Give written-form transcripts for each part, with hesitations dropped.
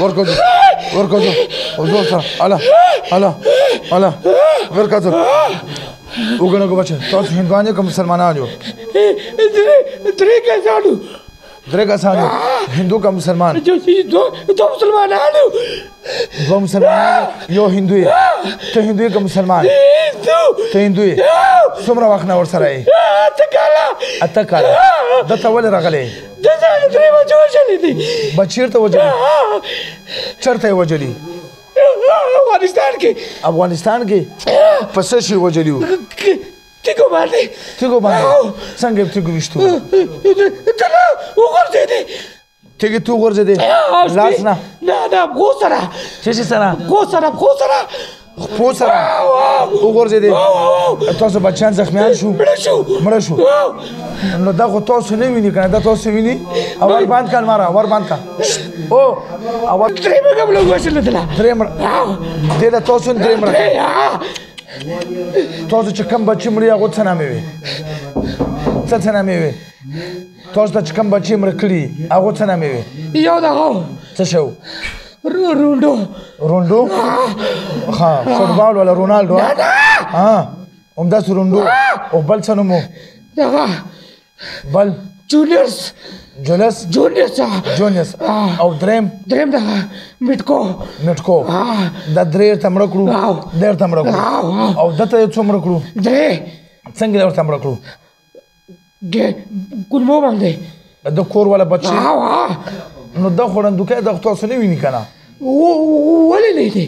ورکوځو حضور سره الله ورکوځو وګڼه کو بچه تاسو هندوان یو که مسلمانان یو درې کسان یو هندو که مسلمان دو مسلمانانو دوه مسلمانان یو هندو یې ته هندو یې که مسلمان ته هندو یې څومره وخت نه ورسره یې 8 کاله دلته ولې راغلی به چېرته وجلي چېرته یې وجلي افغانستان کې په څه شي وجلي وو تیږو باندې څنګه یې تیږو ویشتو تیږې تو وغورځېدې لاس نه پښو سره څه شي سره پښو سره وغورځېدې تاسو بچیان زخمیان شو مړه شو نو دا خو تاسو نه ویني که نه دا تاسو ویني اول بند کړه لمره ور بند کړه دې د تاسو درې مړه تاسو چې کوم بچي مړي هغو څه نامې وې څه نامې وې تاسو ته چې کوم بچي مړه کړي هغو څه نامې وې یو دغه څه شی و روندو ها فوټبال ولا رونالډو ها همداسې روندو او بل څه نوم و بل جونیورس او دریم دغه میټکو دا درې ورته مړه کړو دی ورته مړه کړو او دته یې څو مړه کړو څنګه یې ورته مړه کړو کولمو باندې د کور والا بچی نو دا خو ړندوکی دا خو تاسو نه ویني که نه ولې نه دی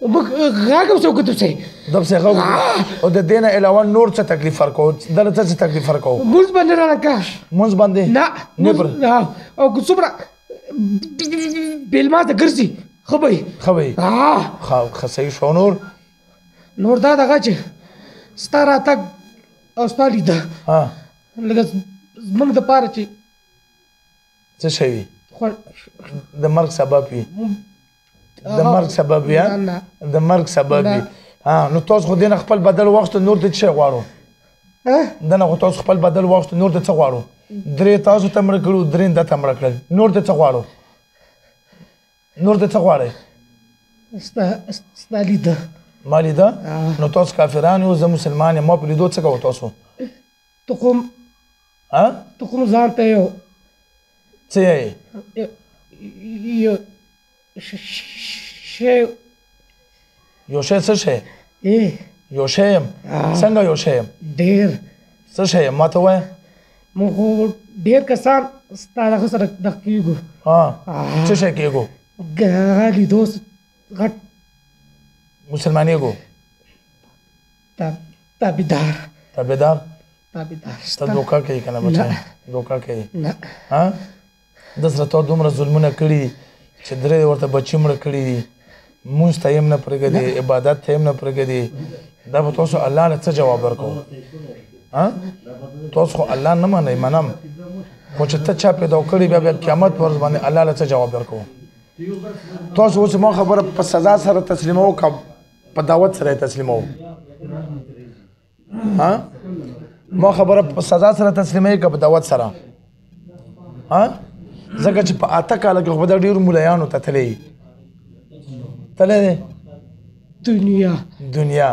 غږ هم څوک دپسې غږ او د دې نه علاوه نور څه تکلیف ورکوو دله څه تکلیف ورکوو مونځ باندې رالکه مونځ باندې نه او که څومره بېلمازه ګرځي ښه به وي ښه صحیح شو نور دا دغه چې ستا راتګ او ستا لیده لکه زموږ دپاره چې څه شی وي د مرګ سبب وي د مرګ سبب وي نو تاسو خو دې نه خپل بدل واخیستو نور ته څه شی غواړو دنه خو تاسو خپل بدل واخیستو نور ته څه غواړو درې تاسو ته مړه کړو درې ده ته مړه کړل نور ته څه غواړو غواړئ ستا لیده ما لیده نو تاسو کافران یو زه مسلمان یم ما په لیدو څه کوو تاسو تخم ځان ته یو څه یې یو شی څه شی یو شی یم څنګه یو شی یم ډېر څه شی یم ما ته ووایه موږ خو ډېر کسان ستا دغه سره دغه کېږو څه شی کېږو هغه لیدو غټ مسلمانېږو تابعدار ته دوکه کوي که نه بچی دوکه کوي د سره تا دومره ظلمونه کړي چې درې ورته بچي مړه کړي دي مونځ ته یې هم نه پرېږدي عبادت ته یې هم نه پرېږدي دا به تاسو الله له څه جواب ورکوو تاسو خو الله نه منئ منم خو چې ته چا پیدا کړي بیا قیامت په ورځ باندې الله له څه جواب ورکوو تاسو اوس ما خبره په سزا سره تسلیموو که په دعوت سره یې تسلیموو ما خبره په سزا سره تسلیموي که په دعوت سره ځکه چې په 8 کاله کې خو به دا ډېرو ملایانو ته تللی دی دنیا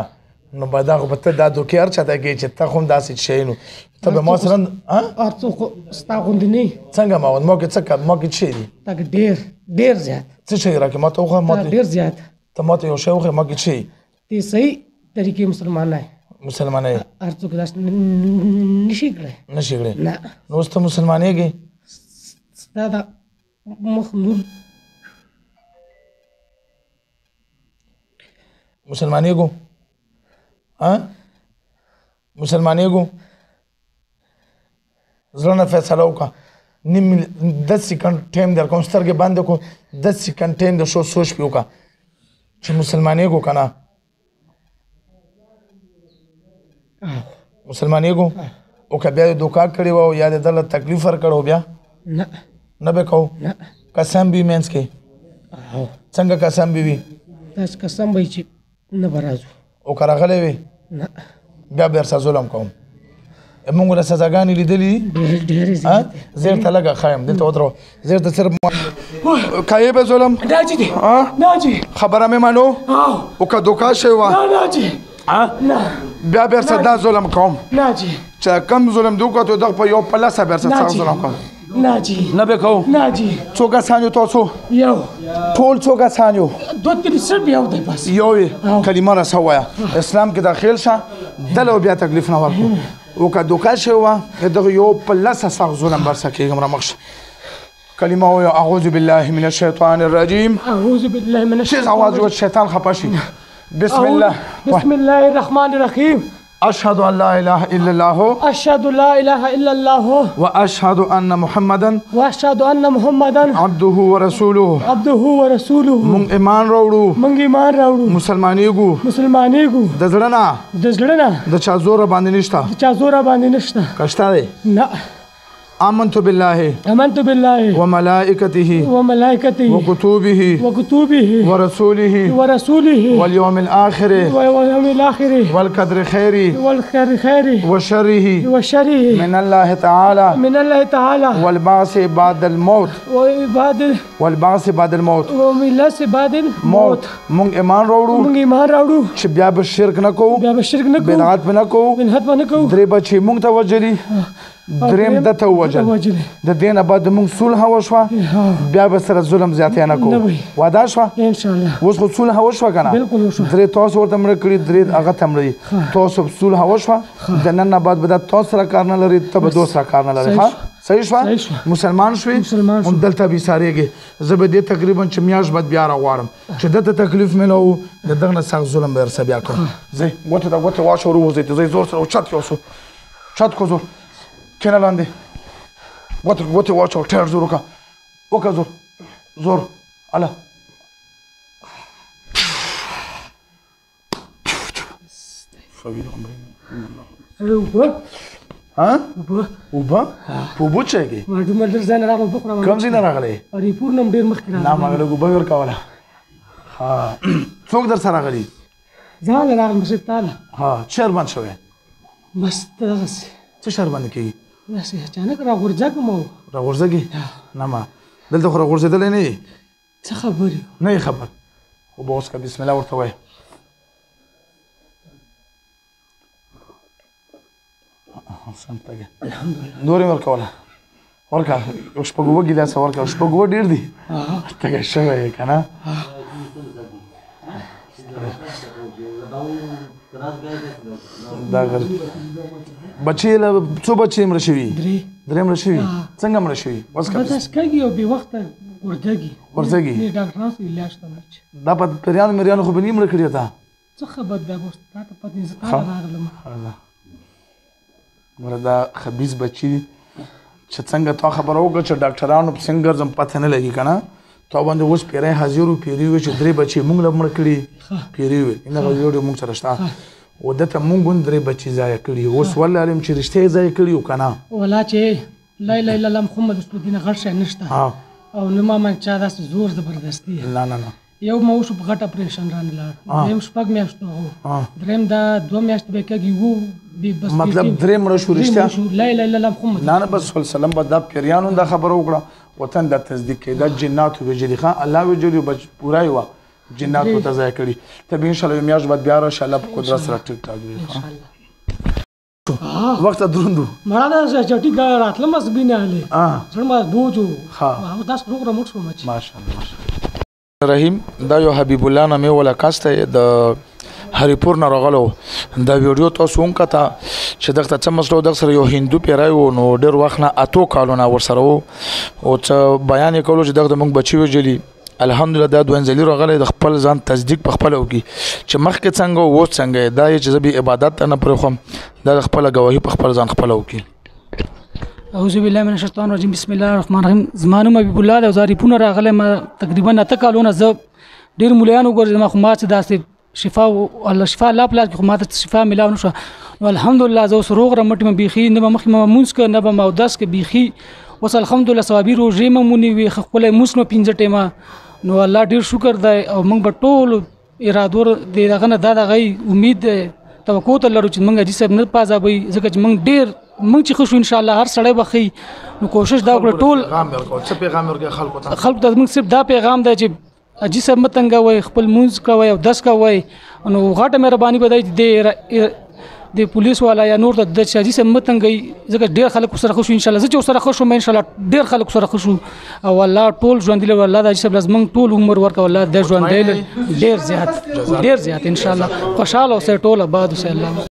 نو به دا خو به ته دا دوکې هر چا ته کوې چې ته خو هم داسې شی نو ته به ما سره هر څوک ستا غوندې نه څنګه ما غوندې ما کې څه ما کې څه شی دي تا کې ډېر زیات څه شی راکړې ما ته وښیه ډېر زیات ته ما ته یو شی وښیه ما کې څه شی ته صحیح طریقې مسلمان یې هر څوک داسې نشي کړی نه نو اوس ته مسلمانېږې ستا د مخ نور مسلمانېږو زړه نه فیصله وکړه 10 سیکنډ ټایم درکوم سترګې بندې کړو 10 سیکنډ ټایم د شو سوچ پې وکړه چې مسلمانېږو که نه مسلمانېږو او که بیا دې دوکه کړې وه یا دې دله تکلیف ورکړی بیا نه به کوو قسم به وي منځ کې څنګه قسم به وي داسې قسم به وي چې نه به راځو او که راغلی وي بیا به درسره ظلم کوم موږ له سزاګانې لیدلې ډېرې زیاتې زیر ته لږه ښایم دلته ودرو زیر ته صرف کایې به ظلم ناجي دی ناجي خبره مې منو او که دوکا شوی وه ناجي بیا سره دا ظلم کوم ناجي چې کم ظلم دی وکړو دغه په یو پلسه بیا سره ظلم کوم ناجي نه به کوو ناجي څو کسان یو تاسو یو ټول څو کسان یو دوه کې صرف یو دی بس یو کلمه راسه ووایه اسلام کې داخل شه دله بیا تکلیف نه ورکړو او که دوکا شوی وه دغه یو پلسه سخت ظلم برسه کېږم رامخ شه کلمه وایه اعوذ بالله من الشیطان الرجیم اعوذ بالله من شیز آواز وایه شیطان خفه شي بسم الله الرحمن الرحیم أشهد أن لا إله إلا الله أشهد لا إله إلا الله وأشهد أن محمدا عبده ورسوله من إيمان راوړو مسلمانېږو د زړه نه د چا زور باندې نشته کشته دی نه آمنت بالله وملائكته وكتبه ورسوله واليوم الآخر والقدر خيره وشره من الله تعالى والبعث بعد الموت مونږ ایمان راوړو چې بیا به شرک نه کوو بدعت به نه کوو درې بچي مونږ ته وجلي دریم د ته وجل د دې نه بعد موږ صلح وشوه بیا به سره ظلم زیاتې نه کوو واده شوه اوس خو صلح وشوه که نه درې تاسو ورته مړه کړي درې هغه ته مړه دي تاسو صلح وشوه د نن نه بعد به دا تاسو سره کار نه لري ته به دوست سره کار نه لري صحیح شوه مسلمان شوې هم دلته بېسارېږې زه به دې تقریبا چې میاشت بعد بیا راغواړم چې دته تکلیف میلاو د دغه نه سخت ظلم به ورسره بیا کړم ځئ ګوتې ته ګوتې واچو وروځئ ته ځئ زور سره اوچت یوسو چت کو زور کینه لاندې ګوتې واچو ټیر زور وکړه زور اله اوبه په اوبو چېږې کوم ځای نه راغلی نه ما لږ اوبه ورکوله څوک در سره راغلي شعر بند شوی څه شعر بند کېږي راغورځږي نه ما دلته خو راغورځېدلی نه یې څه خبرې نه یې خبر اوبه اوس که بسم الله ورته وایه نور یې ورکوله ورکړه یو شپږ اووه ګیلاسه ورکړه شپږ اووه ډېر دي تږی شوی یې که نه بچې له څو بچې مړه شوي درې مړه شوي څنګه مړه شوي ورځږي دا په پیریانو میریانو خو به نه مړه کړې تا دا خبیث بچي چې څنګه تا خبره وکړه چې ډاکټرانو په څنګه ګرځم پته نه لګي که نه تا باندې اوس پیری حاضر و پیری وي چې درې بچې مونږ له مړه کړي پیری وي هغه ویډیو مونږ سره شته و دته مونږ هم درې بچې ضایع کړي اوس والله علم چې رښتیا یې ضایع کړي وو که نه ولا چې لا اله الا الله محمد رسول الله غټ شی نشته او نه ما من چا داسې زور زبردستي نه یو ما وشو په غټ اپریشن رانه لاړ دریم شپږ میاشتو دریم دا 2 میاشتې به کېږي وو مطلب درې مړه شو رښتیا لا اله الا الله محمد نه بس صلی الله علیه وسلم به دا پیریانو دا خبره وکړه وطن دا تصدیق کړي دا جنات وجلي ښه الله وجلي پوره یې وه جنات ورته ځای کړي ته به انشاءالله یو میاشت بعد بیا راشه الله په قدرت سره ټیک ټاک وي وخت دروند و مړه دا چټي راتلم بس بینه علي زړه ما بوجو او تاسو پروګرام وکړو ماشاءالله رحیم دا یو حبیب الله نامې ولا کاسته د هریپور نه راغلو دا ویډیو تاسو هم کته چې دغه څه مسلو د سره یو هندو پیرای و نو ډېر وخت نه اتو کالونه ورسره وو او څه بیان کولو چې دغه موږ بچي وجلی الحمدلله دا دوینځلي راغلی د خپل ځان تصدیق په خپل وکي چې مخکې څنګه و څنګه دا چې زبي عبادت نه پرې خو دا خپل گواهی په خپل ځان خپل وکي اعوذ بالله من الشیطان الرجیم بسم الله الرحمن الرحیم زمانو حبیب الله د زاریپونه راغله ما تقریبا اته کالونه ز ډیر مليانو ګرځم خو ما چې داسې شفا الله شفا الله پلاس خو ما ته شفا ملاو نشو الحمدلله زو سروغ رمټ م بيخي نه مخ مونږ ک نه ما داس ک بيخي وس الحمدلله ثوابي روزي مونږ وي خپل موسنو 15 ټیمه نو الله ډیر شکر دی او موږ په ټول اراده دغه نه دا غي امید توقع ته لرو چې موږ دې سب نه پازابي ځکه چې موږ ډیر موږ چې خوشو ان شاء الله هر سړی بخي نو کوشش دا وکړو ټول پیغام ورکړه خلکو ته موږ صرف دا پیغام دی چې جسم متنګ وای خپل مونږ کوي او دس کوي نو غاټه مهرباني بدای د پولیس والا یا نور د جسم متنګ ځکه ډیر خلک سره خوشو ان شاء الله چې سره خوشو ان شاء الله ډیر خلک سره خوشو او الله ټول ژوند دی الله د جسم لازم ټول عمر ورکو الله د ژوند دی ډیر زیات ان شاء الله خوشاله اوسه ټول آباد اوسه الله